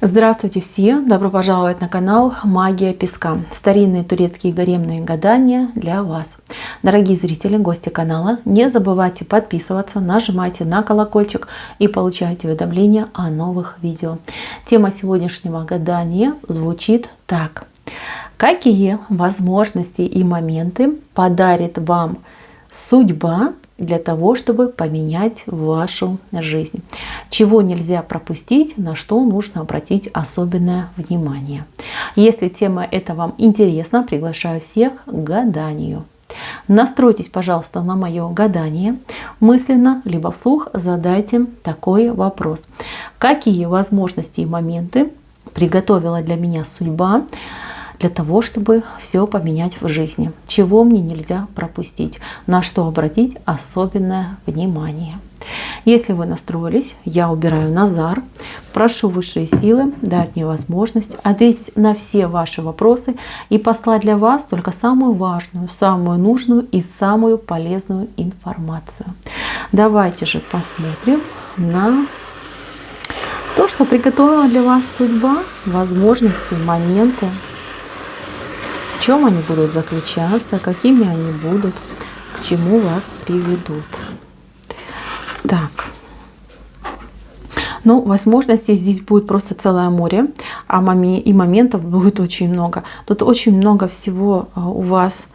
Здравствуйте все! Добро пожаловать на канал Магия Песка. Старинные турецкие гаремные гадания для вас. Дорогие зрители, гости канала, не забывайте подписываться, нажимайте на колокольчик и получайте уведомления о новых видео. Тема сегодняшнего гадания звучит так. Какие возможности и моменты подарит вам судьба для того, чтобы поменять вашу жизнь? Чего нельзя пропустить, на что нужно обратить особенное внимание? Если тема эта вам интересна, приглашаю всех к гаданию. Настройтесь, пожалуйста, на мое гадание. Мысленно, либо вслух задайте такой вопрос. Какие возможности и моменты приготовила для меня судьба для того, чтобы все поменять в жизни? Чего мне нельзя пропустить? На что обратить особенное внимание? Если вы настроились, я убираю Назар. Прошу высшие силы дать мне возможность ответить на все ваши вопросы и послать для вас только самую важную, самую нужную и самую полезную информацию. Давайте же посмотрим на то, что приготовила для вас судьба, возможности, моменты. В чем они будут заключаться, какими они будут, к чему вас приведут. Так. Ну, возможностей здесь будет просто целое море, и моментов будет очень много. Тут очень много всего у вас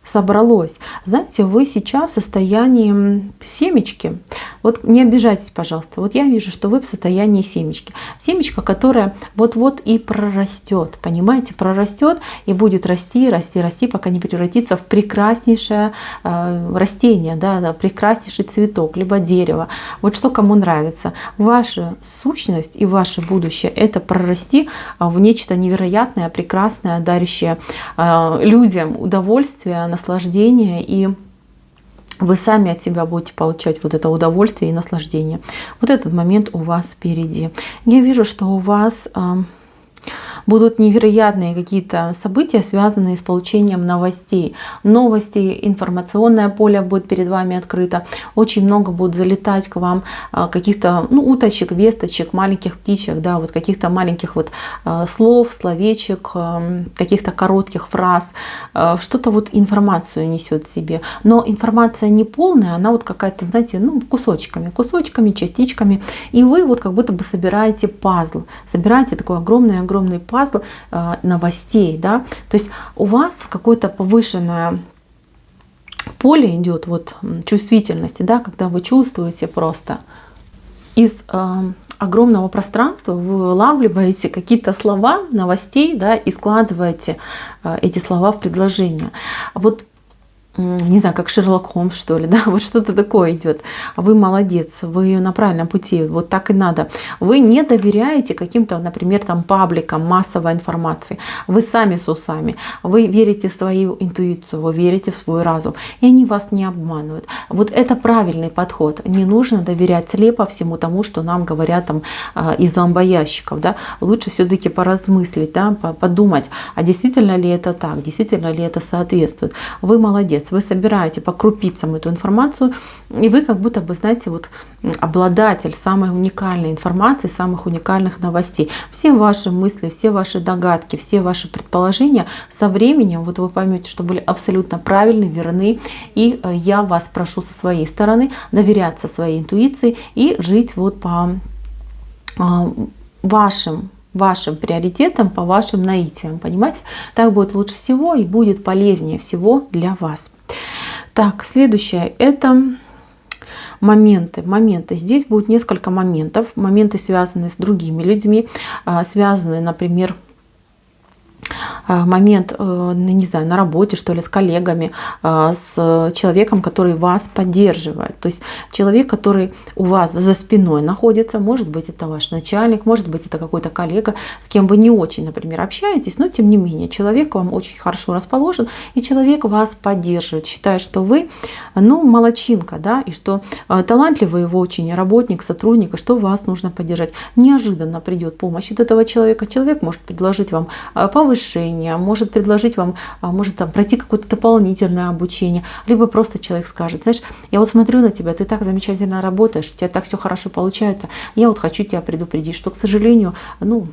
собралось. Знаете, вы сейчас в состоянии семечки. Вот не обижайтесь, пожалуйста. Вот я вижу, что вы в состоянии семечки. Семечка, которая вот-вот и прорастет. Понимаете, прорастет и будет расти, расти, расти, пока не превратится в прекраснейшее растение, да, прекраснейший цветок, либо дерево. Вот что кому нравится. Ваша сущность и ваше будущее — это прорасти в нечто невероятное, прекрасное, дарящее людям удовольствие, наслаждение, и вы сами от себя будете получать вот это удовольствие и наслаждение. Вот этот момент у вас впереди. Я вижу, что у вас будут невероятные какие-то события, связанные с получением новостей. Новости, информационное поле будет перед вами открыто. Очень много будет залетать к вам каких-то уточек, весточек, маленьких птичек, да, вот каких-то маленьких вот слов, словечек, каких-то коротких фраз. Что-то вот информацию несет в себе. Но информация не полная, она вот какая-то, знаете, кусочками, частичками. И вы вот как будто бы собираете пазл. Собираете такой огромный пазл новостей, да, то есть у вас какое-то повышенное поле идет вот чувствительности, да, когда вы чувствуете просто из огромного пространства, вы вылавливаете какие-то слова новостей, да, и складываете эти слова в предложение. Вот не знаю, как Шерлок Холмс, что ли, да, вот что-то такое идет. Вы молодец, вы на правильном пути, вот так и надо. Вы не доверяете каким-то, например, там пабликам массовой информации. Вы сами с усами, вы верите в свою интуицию, вы верите в свой разум, и они вас не обманывают. Вот это правильный подход. Не нужно доверять слепо всему тому, что нам говорят там из зомбоящиков, да. Лучше все-таки поразмыслить, да, подумать, а действительно ли это так, действительно ли это соответствует. Вы молодец. Вы собираете по крупицам эту информацию, и вы как будто бы, знаете, вот обладатель самой уникальной информации, самых уникальных новостей. Все ваши мысли, все ваши догадки, все ваши предположения со временем, вот вы поймете, что были абсолютно правильны, верны. И я вас прошу со своей стороны доверяться своей интуиции и жить вот по вашим приоритетам, по вашим наитиям, понимаете? Так будет лучше всего и будет полезнее всего для вас. Так, следующее — это моменты. Здесь будет несколько моментов. Моменты, связанные с другими людьми, связанные, например, момент, не знаю, на работе, что ли, с коллегами, с человеком, который вас поддерживает. То есть человек, который у вас за спиной находится, может быть, это ваш начальник, может быть, это какой-то коллега, с кем вы не очень, например, общаетесь, но тем не менее человек вам очень хорошо расположен, и человек вас поддерживает, считает, что вы, молодчинка, да, и что талантливый вы очень работник, сотрудник, и что вас нужно поддержать. Неожиданно придет помощь от этого человека. Человек может предложить вам повышение, обучение, может предложить вам, может там пройти какое-то дополнительное обучение, либо просто человек скажет: знаешь, я вот смотрю на тебя, ты так замечательно работаешь, у тебя так все хорошо получается, я вот хочу тебя предупредить, что, к сожалению, ну,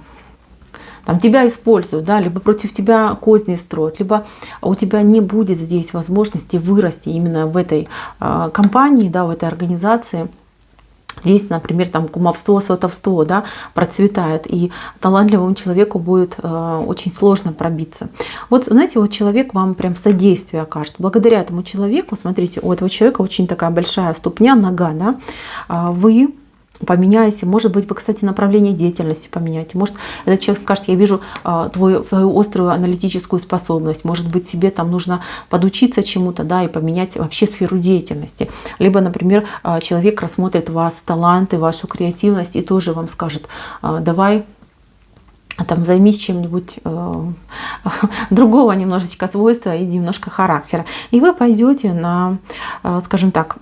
там, тебя используют, да, либо против тебя козни строят, либо у тебя не будет здесь возможности вырасти именно в этой компании, да, в этой организации. Здесь, например, там кумовство, сватовство, да, процветает, и талантливому человеку будет очень сложно пробиться. Вот, знаете, вот человек вам прям содействие окажет. Благодаря этому человеку, смотрите, у этого человека очень такая большая ступня, нога, да, вы поменяете, может быть, вы, кстати, направление деятельности поменяете. Может, этот человек скажет: я вижу твою острую аналитическую способность, может быть, тебе там нужно подучиться чему-то, да, и поменять вообще сферу деятельности. Либо, например, человек рассмотрит вас таланты, вашу креативность и тоже вам скажет: давай там займись чем-нибудь другого немножечко свойства и немножко характера. И вы пойдете на, скажем так,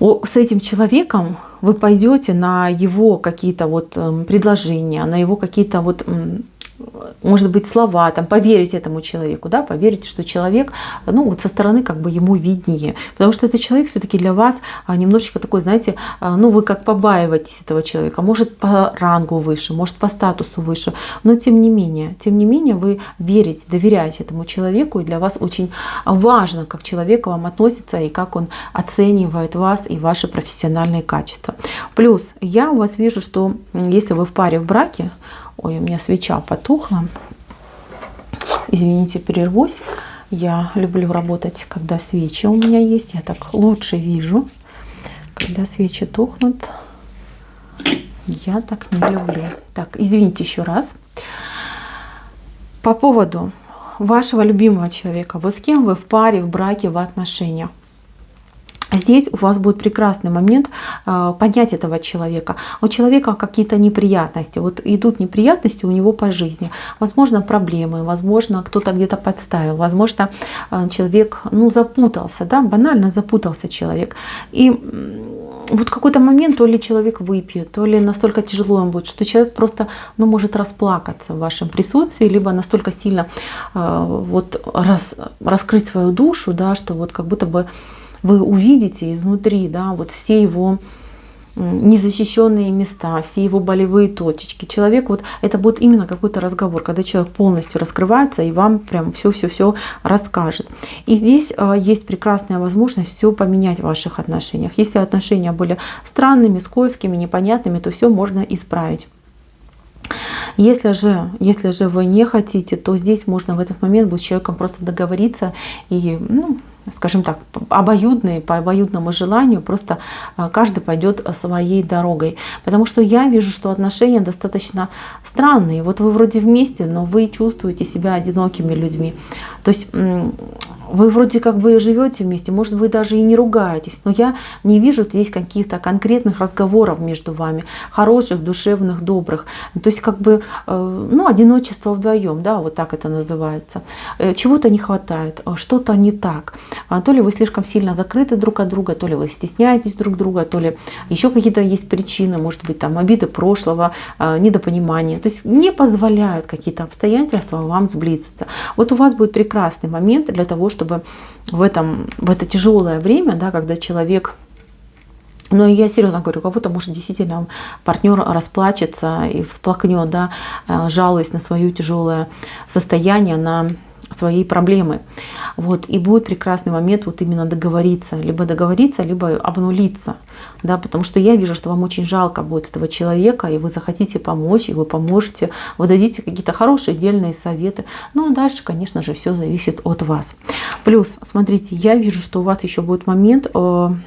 с этим человеком вы пойдете на его какие-то вот предложения, на его какие-то вот, может быть, слова, там, поверить этому человеку, да, поверить, что человек, ну, вот со стороны как бы ему виднее, потому что этот человек все-таки для вас немножечко такой, знаете, ну, вы как побаиваетесь этого человека, может, по рангу выше, может, по статусу выше, но тем не менее вы верите, доверяете этому человеку, и для вас очень важно, как человек к вам относится и как он оценивает вас и ваши профессиональные качества. Плюс я у вас вижу, что если вы в паре, в браке, ой, у меня свеча потухла. Извините, прервусь. Я люблю работать, когда свечи у меня есть. Я так лучше вижу. Когда свечи тухнут, я так не люблю. Так, извините еще раз. По поводу вашего любимого человека. Вот с кем вы в паре, в браке, в отношениях. Здесь у вас будет прекрасный момент понять этого человека. У человека какие-то неприятности. Вот идут неприятности у него по жизни. Возможно, проблемы, возможно, кто-то где-то подставил, возможно, человек, ну, запутался, да, банально запутался человек. И вот какой-то момент то ли человек выпьет, то ли настолько тяжело ему будет, что человек просто, ну, может расплакаться в вашем присутствии, либо настолько сильно вот раскрыть свою душу, да, что вот как будто бы вы увидите изнутри, да, вот все его незащищенные места, все его болевые точечки. Человек, вот это будет именно какой-то разговор, когда человек полностью раскрывается и вам прям все расскажет. И здесь есть прекрасная возможность все поменять в ваших отношениях. Если отношения были странными, скользкими, непонятными, то все можно исправить. Если же вы не хотите, то здесь можно в этот момент будет с человеком просто договориться и, ну, скажем так, по обоюдному желанию, просто каждый пойдет своей дорогой. Потому что я вижу, что отношения достаточно странные. Вот вы вроде вместе, но вы чувствуете себя одинокими людьми. То есть вы вроде как бы живете вместе, может, вы даже и не ругаетесь, но я не вижу здесь каких-то конкретных разговоров между вами, хороших, душевных, добрых. То есть как бы, ну, одиночество вдвоем, да, вот так это называется. Чего-то не хватает, что-то не так. То ли вы слишком сильно закрыты друг от друга, то ли вы стесняетесь друг друга, то ли еще какие-то есть причины, может быть, там обиды прошлого, недопонимание. То есть не позволяют какие-то обстоятельства вам сблизиться. Вот у вас будет прекрасный момент для того, чтобы в это тяжелое время, да, когда человек, ну, я серьезно говорю, у кого-то, может, действительно партнер расплачется и всплакнет, да, жалуясь на свое тяжелое состояние, на свои проблемы. Вот. И будет прекрасный момент вот именно договориться, либо обнулиться. Да, потому что я вижу, что вам очень жалко будет этого человека, и вы захотите помочь, и вы поможете, вы дадите какие-то хорошие, дельные советы. Ну, а дальше, конечно же, все зависит от вас. Плюс, смотрите, я вижу, что у вас еще будет момент, но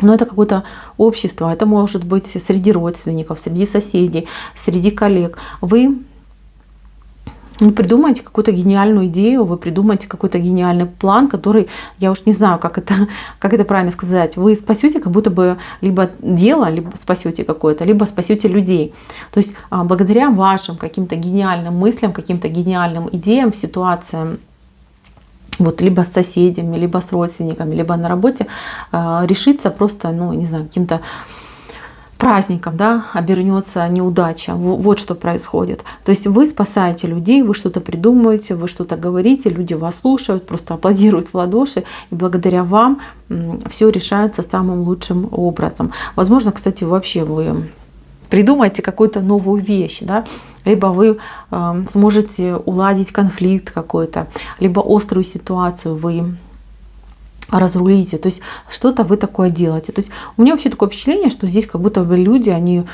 это какое-то общество, это может быть среди родственников, среди соседей, среди коллег. Вы придумайте какую-то гениальную идею, вы придумаете какой-то гениальный план, который, я уж не знаю, как это правильно сказать, вы спасете как будто бы либо дело, либо спасете какое-то, либо спасете людей. То есть благодаря вашим каким-то гениальным мыслям, каким-то гениальным идеям, ситуациям, вот либо с соседями, либо с родственниками, либо на работе, решиться просто, ну, не знаю, каким-то праздником, да, обернется неудача. Вот что происходит. То есть вы спасаете людей, вы что-то придумываете, вы что-то говорите, люди вас слушают, просто аплодируют в ладоши, и благодаря вам все решается самым лучшим образом. Возможно, кстати, вообще вы придумаете какую-то новую вещь, да, либо вы сможете уладить конфликт какой-то, либо острую ситуацию вы разрулите, то есть что-то вы такое делаете. То есть у меня вообще такое впечатление, что здесь как будто бы люди, они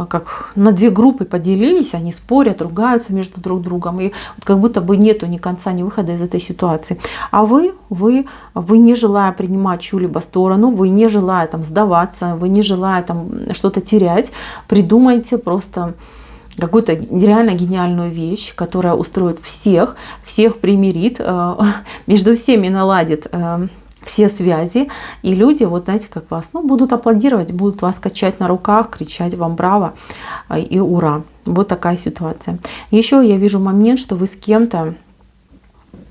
как на две группы поделились, они спорят, ругаются между друг другом, и вот как будто бы нету ни конца, ни выхода из этой ситуации. А вы не желая принимать чью-либо сторону, вы не желая там сдаваться, вы не желая там что-то терять, придумайте просто какую-то реально гениальную вещь, которая устроит всех примирит, между всеми наладит все связи, и люди, вот знаете, как вас, ну, будут аплодировать, будут вас качать на руках, кричать вам браво и ура. Вот такая ситуация. Еще я вижу момент, что вы с кем-то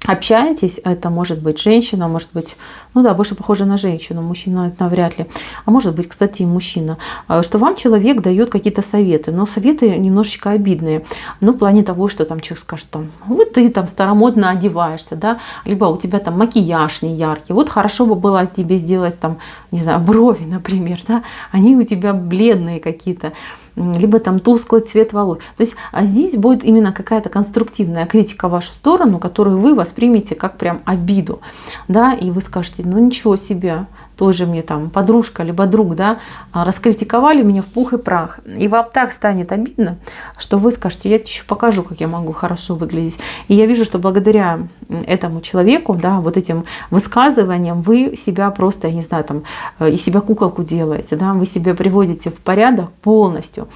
общаетесь, это может быть женщина, может быть, ну да, больше похоже на женщину, мужчина это навряд ли, а может быть, кстати, и мужчина, что вам человек дает какие-то советы, но советы немножечко обидные, ну, в плане того, что там человек скажет, там, вот ты там старомодно одеваешься, да, либо у тебя там макияж не яркий, вот хорошо бы было тебе сделать там, не знаю, брови, например, да, они у тебя бледные какие-то, либо там тусклый цвет волос. То есть здесь будет именно какая-то конструктивная критика в вашу сторону, которую вы воспримете как прям обиду, да, и вы скажете, ну ничего себе, тоже мне там подружка, либо друг, да, раскритиковали меня в пух и прах. И вам так станет обидно, что вы скажете, я тебе еще покажу, как я могу хорошо выглядеть. И я вижу, что благодаря этому человеку, да, вот этим высказываниям вы себя просто, я не знаю, там, из себя куколку делаете, да, вы себя приводите в порядок полностью.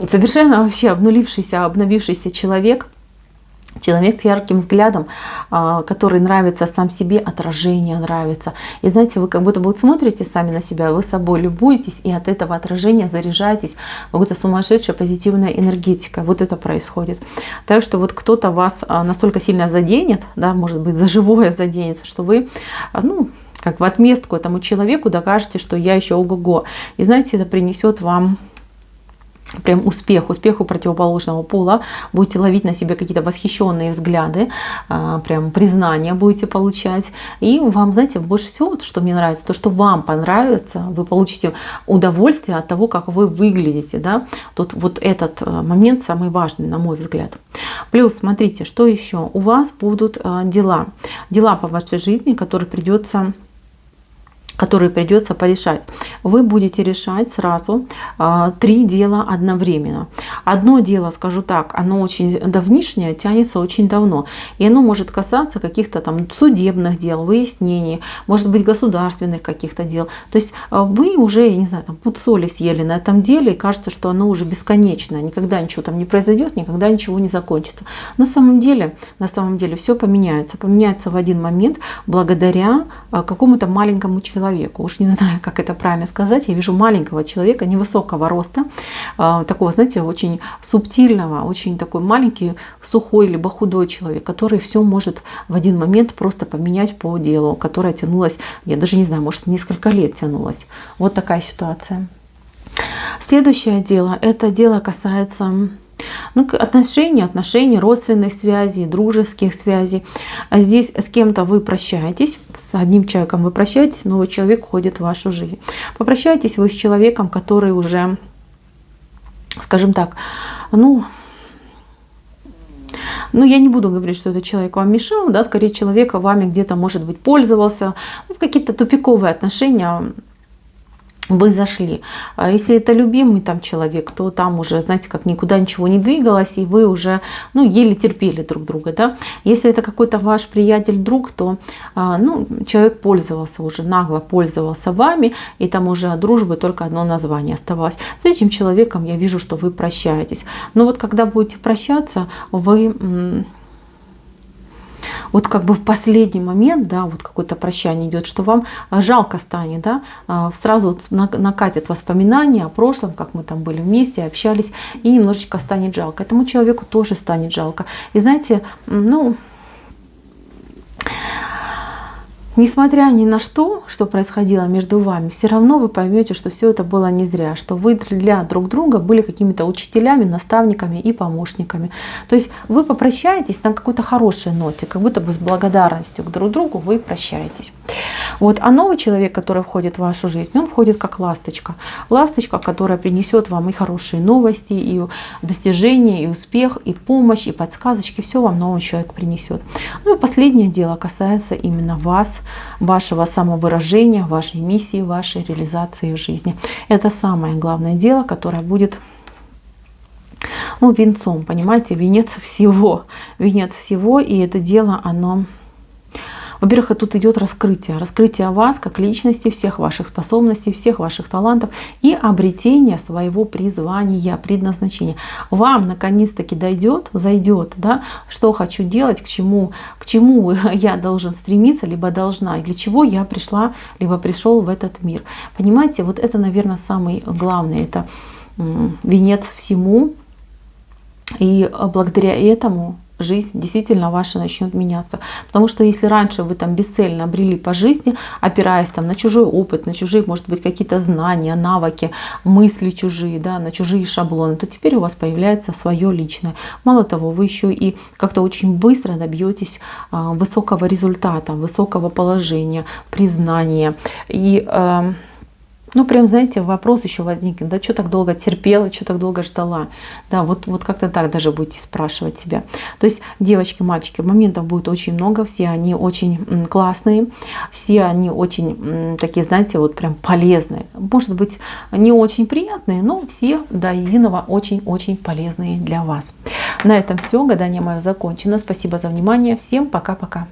Совершенно вообще обновившийся человек с ярким взглядом, который нравится сам себе, отражение нравится. И знаете, вы как будто бы вот смотрите сами на себя, вы собой любуетесь, и от этого отражения заряжаетесь какой-то сумасшедшей позитивной энергетикой. Вот это происходит. Так что вот кто-то вас настолько сильно заденет, да, может быть, за живое заденет, что вы, ну, как в отместку этому человеку докажете, что я еще ого-го. И знаете, это принесет вам прям успех у противоположного пола, будете ловить на себе какие-то восхищенные взгляды, прям признания будете получать. И вам, знаете, больше всего, вот, что мне нравится, то, что вам понравится, вы получите удовольствие от того, как вы выглядите. Да? Тут вот этот момент самый важный, на мой взгляд. Плюс, смотрите, что еще? У вас будут дела по вашей жизни, которые придется порешать. Вы будете решать сразу 3 дела одновременно. Одно дело, скажу так, оно очень давнишнее, тянется очень давно. И оно может касаться каких-то там судебных дел, выяснений, может быть, государственных каких-то дел. То есть вы уже, я не знаю, там пуд соли съели на этом деле, и кажется, что оно уже бесконечно. Никогда ничего там не произойдет, никогда ничего не закончится. На самом деле все поменяется. Поменяется в один момент благодаря какому-то маленькому человеку. Уж не знаю, как это правильно сказать. Я вижу маленького человека, невысокого роста, такого, знаете, очень субтильного, очень такой маленький, сухой, либо худой человек, который все может в один момент просто поменять по делу, которое тянулось, я даже не знаю, может, несколько лет тянулось. Вот такая ситуация. Следующее дело, это дело касается отношений, родственных связей, дружеских связей. А здесь с кем-то вы прощаетесь, с одним человеком вы прощаетесь, новый человек входит в вашу жизнь. Попрощаетесь вы с человеком, который уже, скажем так, я не буду говорить, что этот человек вам мешал, да, скорее человек вами где-то, может быть, пользовался, в какие-то тупиковые отношения вы зашли. Если это любимый там человек, то там уже, знаете, как никуда ничего не двигалось, и вы уже, еле терпели друг друга, да. Если это какой-то ваш приятель, друг, то, человек пользовался уже, нагло пользовался вами, и там уже от дружбы только одно название оставалось. С этим человеком я вижу, что вы прощаетесь. Но вот когда будете прощаться, вы... Вот как бы в последний момент, да, вот какое-то прощание идет, что вам жалко станет, да, сразу вот накатят воспоминания о прошлом, как мы там были вместе, общались, и немножечко станет жалко. Этому человеку тоже станет жалко. И знаете, несмотря ни на что, что происходило между вами, все равно вы поймете, что все это было не зря, что вы для друг друга были какими-то учителями, наставниками и помощниками. То есть вы попрощаетесь на какой-то хорошей ноте, как будто бы с благодарностью к друг другу вы прощаетесь. Вот. А новый человек, который входит в вашу жизнь, он входит как ласточка. Ласточка, которая принесет вам и хорошие новости, и достижения, и успех, и помощь, и подсказочки. Все вам новый человек принесет. Ну и последнее дело касается именно вас, вашего самовыражения, вашей миссии, вашей реализации в жизни. Это самое главное дело, которое будет, ну, венцом, понимаете, венец всего. Венец всего, и это дело, оно... Во-первых, тут идет раскрытие вас как личности, всех ваших способностей, всех ваших талантов и обретение своего призвания, предназначения. Вам наконец-таки зайдет, да, что хочу делать, к чему я должен стремиться, либо должна, и для чего я пришла, либо пришел в этот мир. Понимаете, вот это, наверное, самый главный, это венец всему, и благодаря этому жизнь действительно ваша начнет меняться. Потому что если раньше вы там бесцельно брели по жизни, опираясь там на чужой опыт, на чужие, может быть, какие-то знания, навыки, мысли чужие, да, на чужие шаблоны, то теперь у вас появляется свое личное. Мало того, вы еще и как-то очень быстро добьетесь высокого результата, высокого положения, признания. И ну, прям, знаете, вопрос еще возникнет, да, что так долго терпела, что так долго ждала. Да, вот как-то так даже будете спрашивать себя. То есть, девочки, мальчики, моментов будет очень много, все они очень классные, все они очень такие, знаете, вот прям полезные. Может быть, не очень приятные, но все до единого очень-очень полезные для вас. На этом все, гадание мое закончено. Спасибо за внимание. Всем пока-пока.